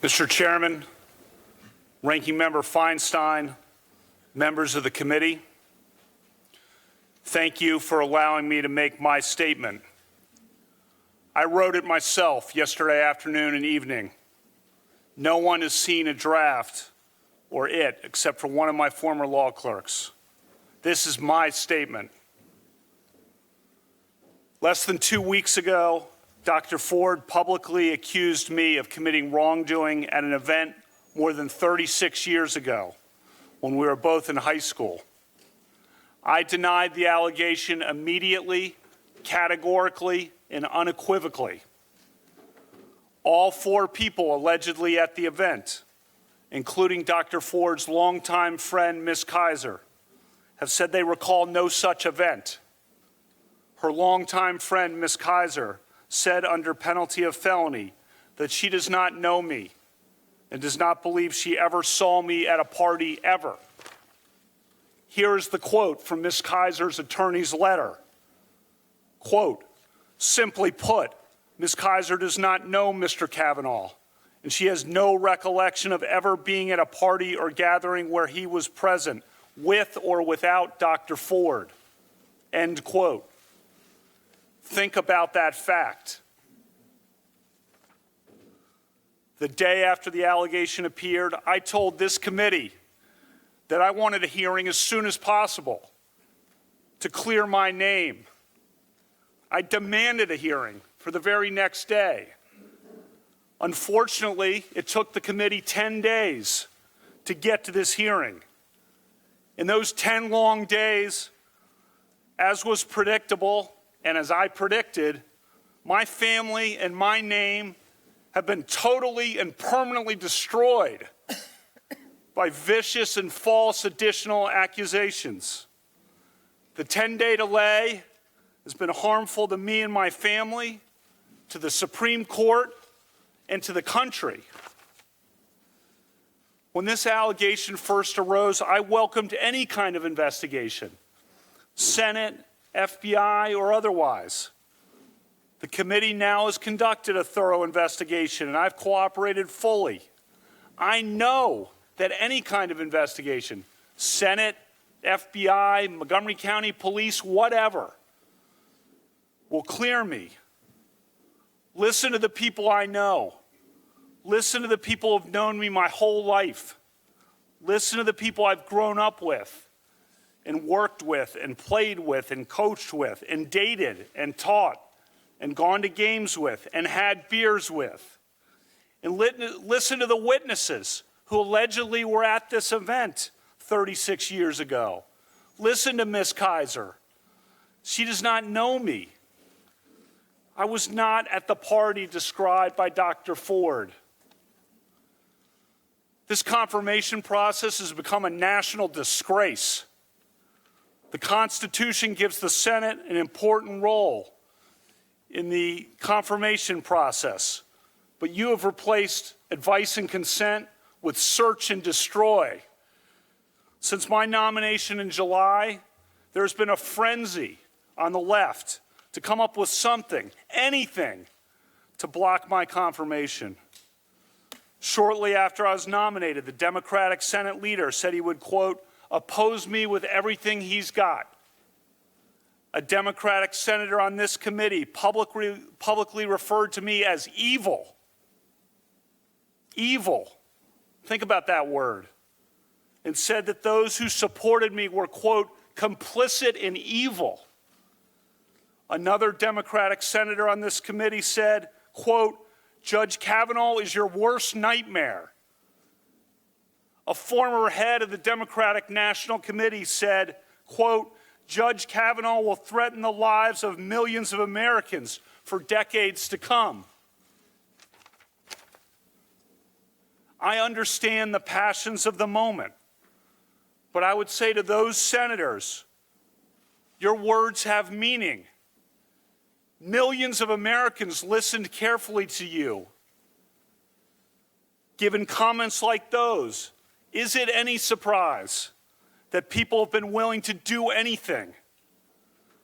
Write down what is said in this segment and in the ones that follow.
Mr. Chairman, Ranking Member Feinstein, members of the committee, thank you for allowing me to make my statement. I wrote it myself yesterday afternoon and evening. No one has seen a draft or it except for one of my former law clerks. This is my statement. Less than 2 weeks ago, Dr. Ford publicly accused me of committing wrongdoing at an event more than 36 years ago when we were both in high school. I denied the allegation immediately, categorically, and unequivocally. All 4 people allegedly at the event, including Dr. Ford's longtime friend, Ms. Kaiser, have said they recall no such event. Her longtime friend, Ms. Kaiser, said under penalty of felony that she does not know me and does not believe she ever saw me at a party ever. Here is the quote from Ms. Kaiser's attorney's letter. Quote, simply put, Ms. Kaiser does not know Mr. Kavanaugh, and she has no recollection of ever being at a party or gathering where he was present, with or without Dr. Ford. End quote. Think about that fact. The day after the allegation appeared, I told this committee that I wanted a hearing as soon as possible to clear my name. I demanded a hearing for the very next day. Unfortunately, it took the committee 10 days to get to this hearing. In those 10 long days, as was predictable, and as I predicted, my family and my name have been totally and permanently destroyed by vicious and false additional accusations. The 10-day delay has been harmful to me and my family, to the Supreme Court, and to the country. When this allegation first arose, I welcomed any kind of investigation, Senate, FBI, or otherwise. The committee now has conducted a thorough investigation, and I've cooperated fully. I know that any kind of investigation, Senate, FBI, Montgomery County Police, whatever, will clear me. Listen to the people I know. Listen to the people who have known me my whole life. Listen to the people I've grown up with and worked with and played with and coached with and dated and taught and gone to games with and had beers with. And listen to the witnesses who allegedly were at this event 36 years ago. Listen to Ms. Kaiser. She does not know me. I was not at the party described by Dr. Ford. This confirmation process has become a national disgrace. The Constitution gives the Senate an important role in the confirmation process, but you have replaced advice and consent with search and destroy. Since my nomination in July, there's been a frenzy on the left to come up with something, anything, to block my confirmation. Shortly after I was nominated, the Democratic Senate leader said he would, quote, oppose me with everything he's got. A Democratic senator on this committee publicly referred to me as evil. Evil. Think about that word. And said that those who supported me were, quote, complicit in evil. Another Democratic senator on this committee said, quote, Judge Kavanaugh is your worst nightmare. A former head of the Democratic National Committee said, quote, Judge Kavanaugh will threaten the lives of millions of Americans for decades to come. I understand the passions of the moment, but I would say to those senators, your words have meaning. Millions of Americans listened carefully to you. Given comments like those, is it any surprise that people have been willing to do anything,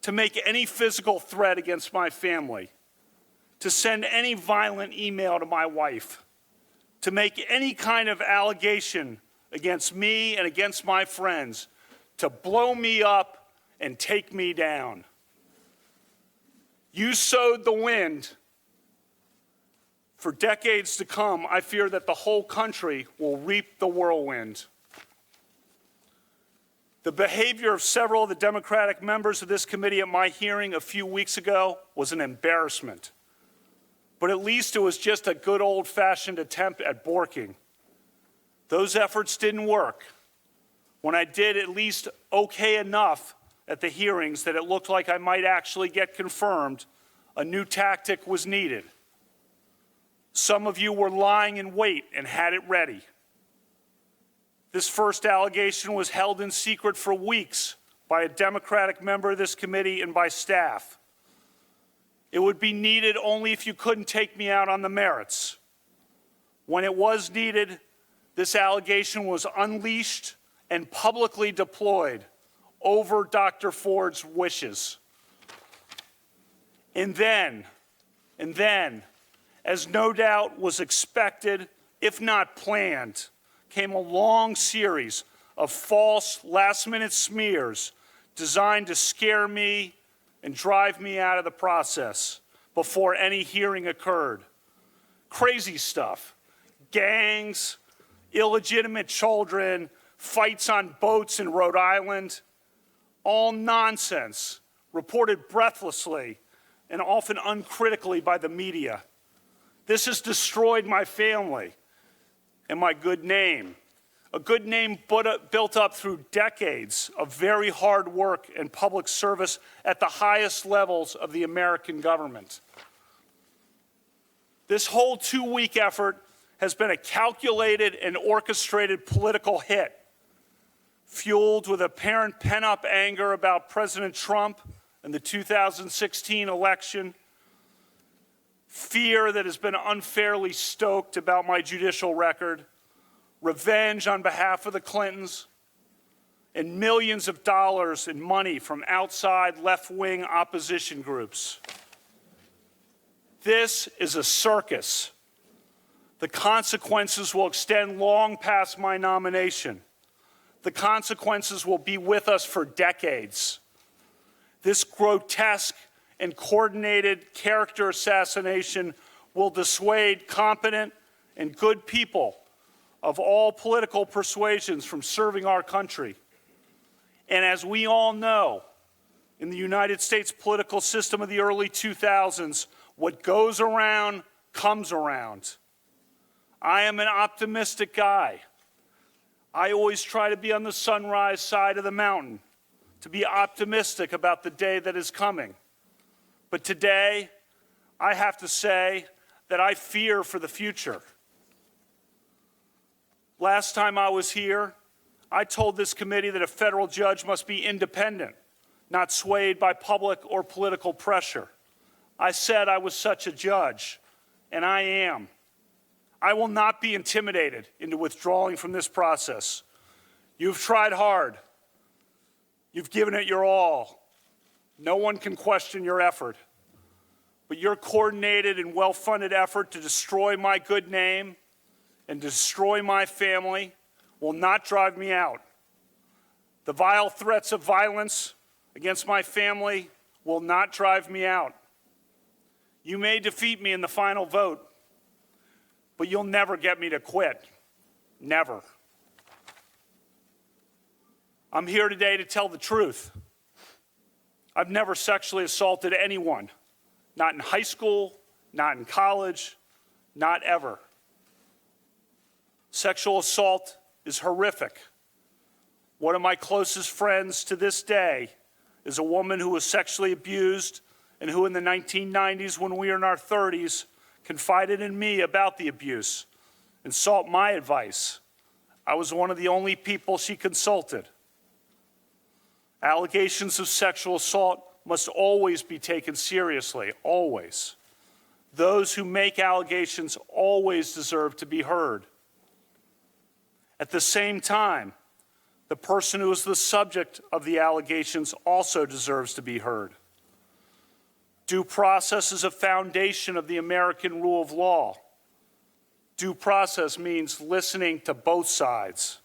to make any physical threat against my family, to send any violent email to my wife, to make any kind of allegation against me and against my friends, to blow me up and take me down. You sowed the wind. For decades to come, I fear that the whole country will reap the whirlwind. The behavior of several of the Democratic members of this committee at my hearing a few weeks ago was an embarrassment. But at least it was just a good old-fashioned attempt at borking. Those efforts didn't work. When I did at least okay enough at the hearings that it looked like I might actually get confirmed, a new tactic was needed. Some of you were lying in wait and had it ready. This first allegation was held in secret for weeks by a Democratic member of this committee and by staff. It would be needed only if you couldn't take me out on the merits. When it was needed, this allegation was unleashed and publicly deployed over Dr. Ford's wishes. And then, as no doubt was expected, if not planned, came a long series of false last-minute smears designed to scare me and drive me out of the process before any hearing occurred. Crazy stuff. Gangs, illegitimate children, fights on boats in Rhode Island. All nonsense, reported breathlessly and often uncritically by the media. This has destroyed my family and my good name, a good name built up through decades of very hard work and public service at the highest levels of the American government. This whole two-week effort has been a calculated and orchestrated political hit, fueled with apparent pent-up anger about President Trump and the 2016 election, fear that has been unfairly stoked about my judicial record, revenge on behalf of the Clintons, and millions of dollars in money from outside left-wing opposition groups. This is a circus. The consequences will extend long past my nomination. The consequences will be with us for decades. This grotesque and coordinated character assassination will dissuade competent and good people of all political persuasions from serving our country. And as we all know, in the United States political system of the early 2000s, what goes around comes around. I am an optimistic guy. I always try to be on the sunrise side of the mountain, to be optimistic about the day that is coming. But today, I have to say that I fear for the future. Last time I was here, I told this committee that a federal judge must be independent, not swayed by public or political pressure. I said I was such a judge, and I am. I will not be intimidated into withdrawing from this process. You've tried hard. You've given it your all. No one can question your effort. But your coordinated and well-funded effort to destroy my good name and destroy my family will not drive me out. The vile threats of violence against my family will not drive me out. You may defeat me in the final vote, but you'll never get me to quit. Never. I'm here today to tell the truth. I've never sexually assaulted anyone. Not in high school, not in college, not ever. Sexual assault is horrific. One of my closest friends to this day is a woman who was sexually abused and who in the 1990s, when we were in our 30s, confided in me about the abuse and sought my advice. I was one of the only people she consulted. Allegations of sexual assault must always be taken seriously, always. Those who make allegations always deserve to be heard. At the same time, the person who is the subject of the allegations also deserves to be heard. Due process is a foundation of the American rule of law. Due process means listening to both sides.